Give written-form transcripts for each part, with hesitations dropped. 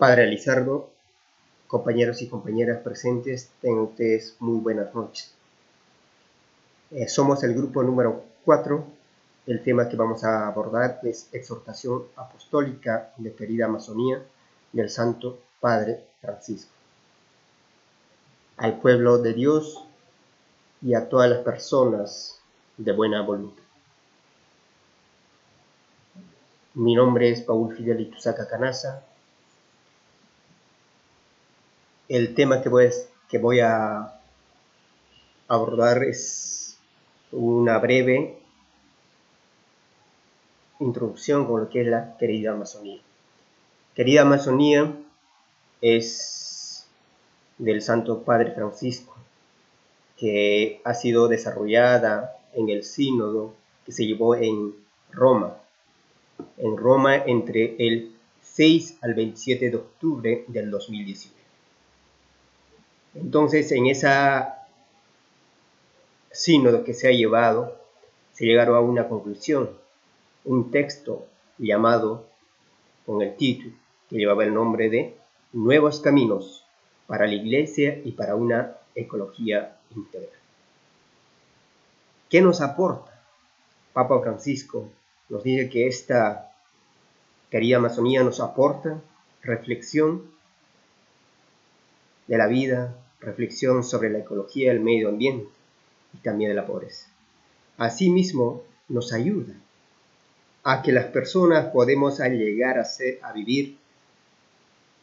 Padre Lizardo, compañeros y compañeras presentes, tengan ustedes muy buenas noches. Somos el grupo número 4. El tema que vamos a abordar es exhortación apostólica de querida Amazonía del Santo Padre Francisco. Al pueblo de Dios y a todas las personas de buena voluntad. Mi nombre es Paul Fidel Ituzaca Canaza. El tema que voy a abordar es una breve introducción con lo que es la querida Amazonía. Querida Amazonía es del Santo Padre Francisco, que ha sido desarrollada en el sínodo que se llevó en Roma entre el 6 al 27 de octubre del 2019. Entonces, en esa sínodo que se ha llevado, se llegaron a una conclusión, un texto llamado, con el título, que llevaba el nombre de Nuevos Caminos para la Iglesia y para una Ecología Integral. ¿Qué nos aporta? Papa Francisco nos dice que esta querida Amazonía nos aporta reflexión de la vida, reflexión sobre la ecología, el medio ambiente y también de la pobreza. Asimismo, nos ayuda a que las personas podemos llegar a vivir,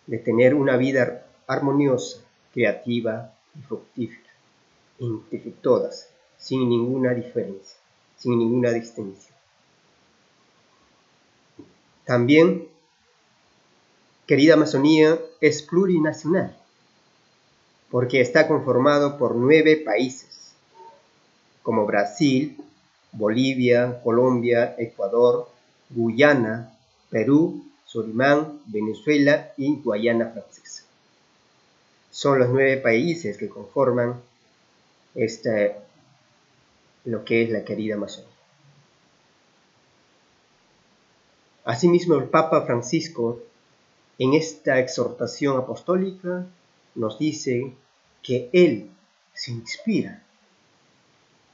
de tener una vida armoniosa, creativa y fructífera, entre todas, sin ninguna diferencia, sin ninguna distinción. También, querida Amazonía es plurinacional, porque está conformado por 9 países, como Brasil, Bolivia, Colombia, Ecuador, Guyana, Perú, Surinam, Venezuela y Guayana Francesa. Son los 9 países que conforman lo que es la querida Amazonía. Asimismo, el Papa Francisco, en esta exhortación apostólica, nos dice que él se inspira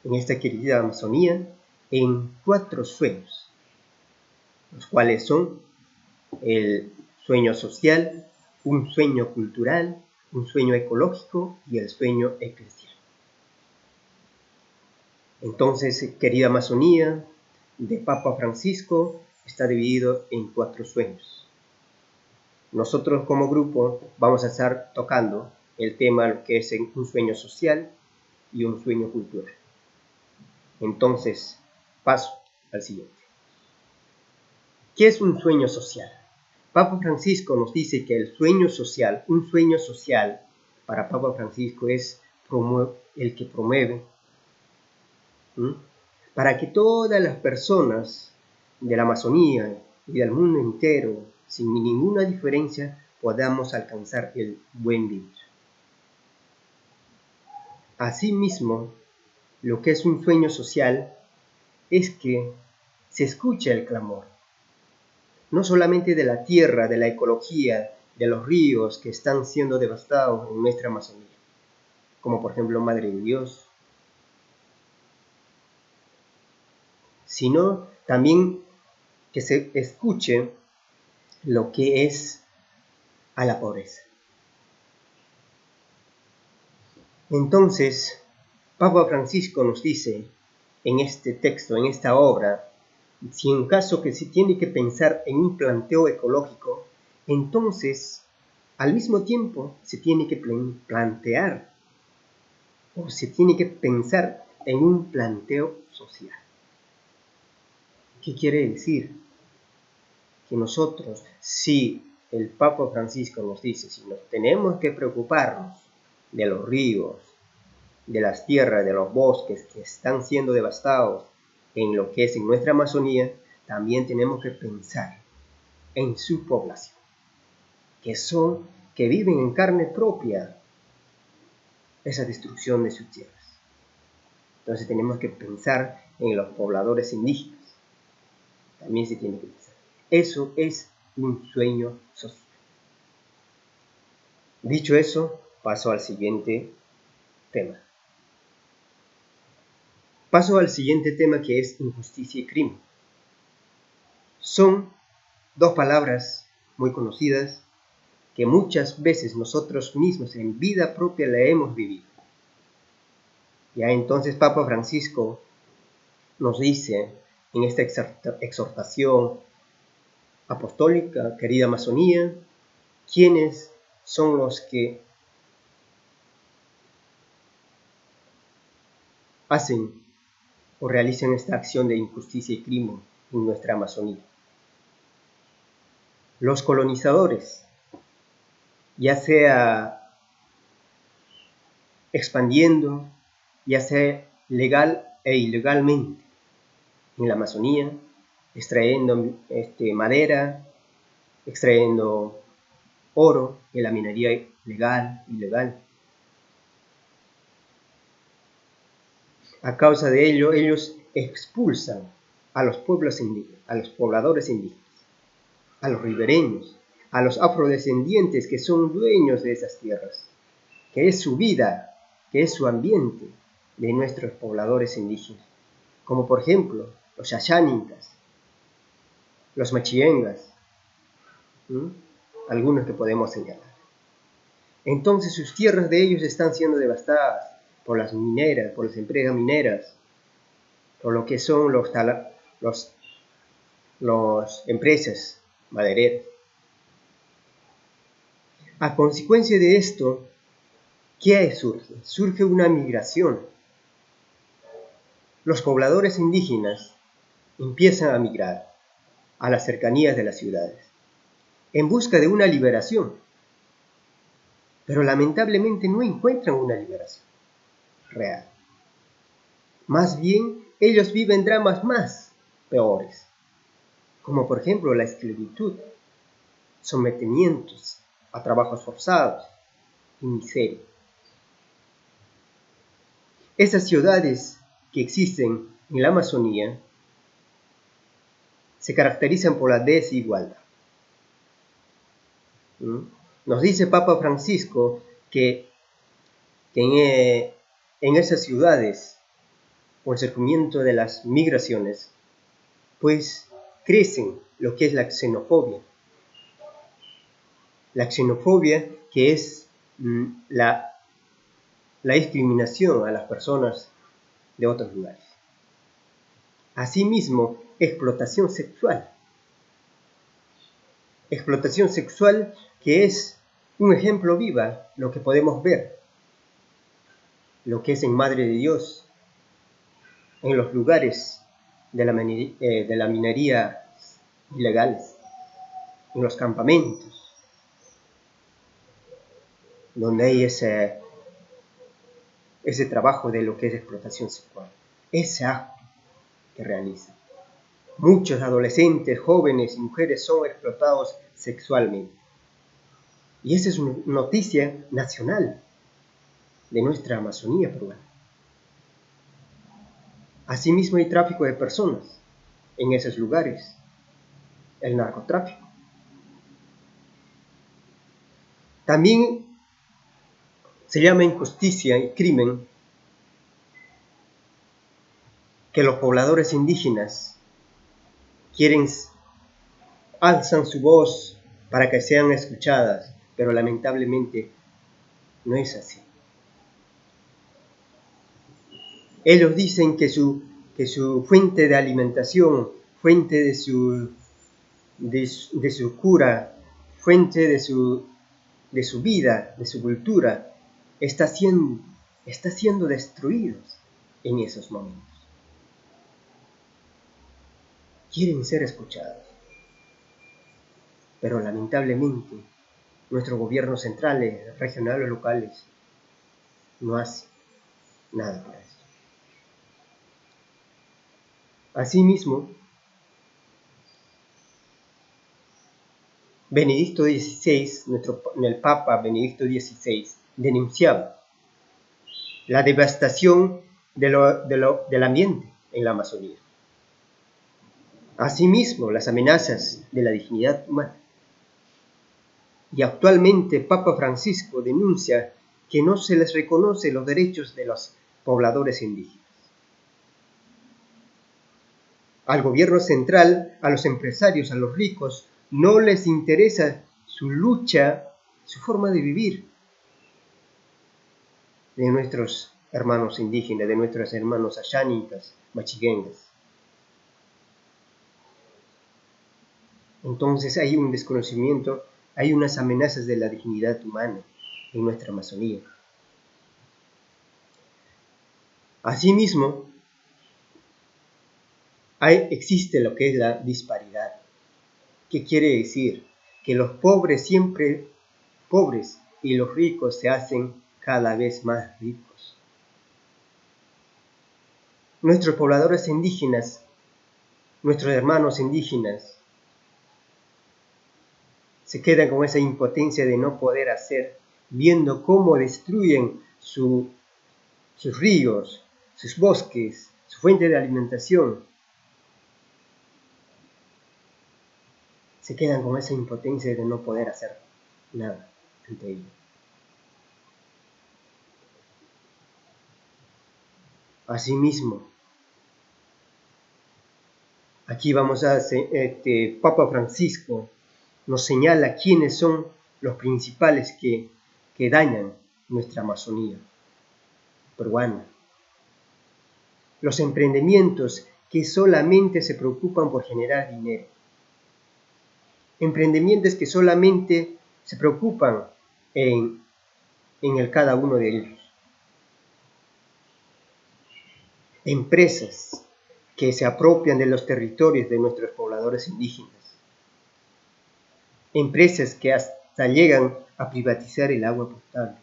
en esta querida Amazonía en 4 sueños, los cuales son el sueño social, un sueño cultural, un sueño ecológico y el sueño eclesial. Entonces, querida Amazonía de Papa Francisco está dividido en 4 sueños. Nosotros como grupo vamos a estar tocando el tema que es un sueño social y un sueño cultural. Entonces, paso al siguiente. ¿Qué es un sueño social? Papa Francisco nos dice que el sueño social, un sueño social para Papa Francisco es el que promueve para que todas las personas de la Amazonía y del mundo entero, sin ninguna diferencia, podamos alcanzar el buen vivir. Asimismo, lo que es un sueño social es que se escuche el clamor, no solamente de la tierra, de la ecología, de los ríos que están siendo devastados en nuestra Amazonía, como por ejemplo Madre de Dios, sino también que se escuche lo que es a la pobreza. Entonces, Papa Francisco nos dice en este texto, en esta obra, si en caso que se tiene que pensar en un planteo ecológico, entonces al mismo tiempo se tiene que plantear o se tiene que pensar en un planteo social. ¿Qué quiere decir? Que nosotros, si el Papa Francisco nos dice, si nos tenemos que preocuparnos de los ríos, de las tierras, de los bosques que están siendo devastados en lo que es en nuestra Amazonía, también tenemos que pensar en su población, que viven en carne propia esa destrucción de sus tierras. Entonces tenemos que pensar en los pobladores indígenas. También se tiene que pensar. Eso es un sueño social. Dicho eso, paso al siguiente tema. Paso al siguiente tema, que es injusticia y crimen. Son dos palabras muy conocidas que muchas veces nosotros mismos en vida propia la hemos vivido. Ya entonces Papa Francisco nos dice en esta exhortación apostólica, querida Amazonía, quiénes son los que hacen o realizan esta acción de injusticia y crimen en nuestra Amazonía. Los colonizadores, ya sea expandiendo, ya sea legal e ilegalmente, en la Amazonía, extrayendo madera, extrayendo oro en la minería legal, ilegal. A causa de ello, ellos expulsan a los pueblos indígenas, a los pobladores indígenas, a los ribereños, a los afrodescendientes que son dueños de esas tierras, que es su vida, que es su ambiente de nuestros pobladores indígenas, como por ejemplo los Xaxánicas, los Machiengas, algunos que podemos señalar. Entonces sus tierras de ellos están siendo devastadas por las mineras, por las empresas mineras, por lo que son los empresas madereras. A consecuencia de esto, ¿qué surge? Surge una migración. Los pobladores indígenas empiezan a migrar a las cercanías de las ciudades en busca de una liberación, pero lamentablemente no encuentran una liberación real. Más bien, ellos viven dramas más peores, como por ejemplo la esclavitud, sometimientos a trabajos forzados y miseria. Esas ciudades que existen en la Amazonía se caracterizan por la desigualdad. Nos dice Papa Francisco que en esas ciudades, por surgimiento de las migraciones, pues crecen lo que es la xenofobia. La xenofobia, que es la discriminación a las personas de otros lugares. Asimismo, explotación sexual. Explotación sexual que es un ejemplo viva, lo que podemos ver, lo que es en Madre de Dios, en los lugares de la minería ilegales, en los campamentos, donde hay ese trabajo de lo que es explotación sexual, ese acto que realiza. Muchos adolescentes, jóvenes y mujeres son explotados sexualmente. Y esa es una noticia nacional de nuestra Amazonía peruana. Asimismo hay tráfico de personas en esos lugares, el narcotráfico. También se llama injusticia y crimen que los pobladores indígenas alzan su voz para que sean escuchadas, pero lamentablemente no es así. Ellos dicen que su fuente de alimentación, fuente de su cura, fuente de su vida, de su cultura, está siendo destruidos en esos momentos. Quieren ser escuchados, pero lamentablemente nuestros gobiernos centrales, regionales, locales, no hacen nada para esto. Asimismo, Benedicto XVI, el Papa Benedicto XVI, denunciaba la devastación del ambiente en la Amazonía. Asimismo, las amenazas de la dignidad humana. y actualmente Papa Francisco denuncia que no se les reconoce los derechos de los pobladores indígenas. Al gobierno central, a los empresarios, a los ricos, no les interesa su lucha, su forma de vivir de nuestros hermanos indígenas, de nuestros hermanos ayánicas, machiguengas. Entonces hay un desconocimiento, hay unas amenazas de la dignidad humana en nuestra Amazonía. Asimismo, existe lo que es la disparidad. ¿Qué quiere decir? Que los pobres siempre pobres y los ricos se hacen cada vez más ricos. Nuestros pobladores indígenas, nuestros hermanos indígenas, se quedan con esa impotencia de no poder hacer, viendo cómo destruyen sus ríos, sus bosques, su fuente de alimentación. Se quedan con esa impotencia de no poder hacer nada ante ello. Asimismo, aquí vamos a hacer, Papa Francisco nos señala quiénes son los principales que dañan nuestra Amazonía peruana. Los emprendimientos que solamente se preocupan por generar dinero. Emprendimientos que solamente se preocupan en el cada uno de ellos. Empresas que se apropian de los territorios de nuestros pobladores indígenas. Empresas que hasta llegan a privatizar el agua potable.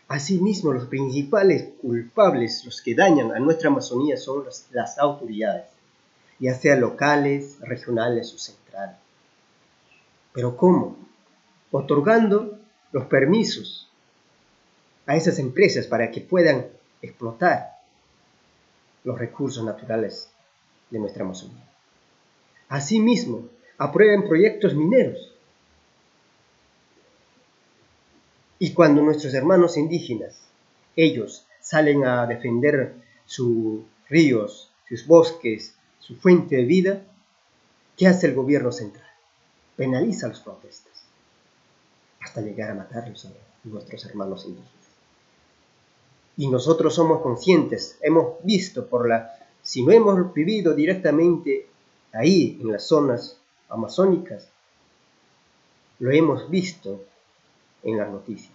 Asimismo, los principales culpables, los que dañan a nuestra Amazonía, son las autoridades, ya sean locales, regionales o centrales. ¿Pero cómo? Otorgando los permisos a esas empresas para que puedan explotar los recursos naturales de nuestra Amazonía. Asimismo, aprueban proyectos mineros. Y cuando nuestros hermanos indígenas, ellos salen a defender sus ríos, sus bosques, su fuente de vida, ¿qué hace el gobierno central? Penaliza las protestas, hasta llegar a matarlos a nuestros hermanos indígenas. Y nosotros somos conscientes, hemos visto si no hemos vivido directamente ahí, en las zonas amazónicas, lo hemos visto en las noticias,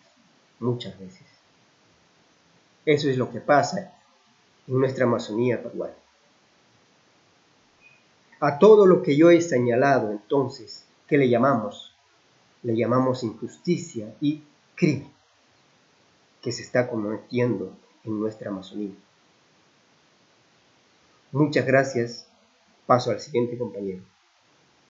muchas veces. Eso es lo que pasa en nuestra Amazonía peruana. A todo lo que yo he señalado, entonces, ¿qué le llamamos? Le llamamos injusticia y crimen que se está cometiendo en nuestra Amazonía. Muchas gracias. Paso al siguiente compañero.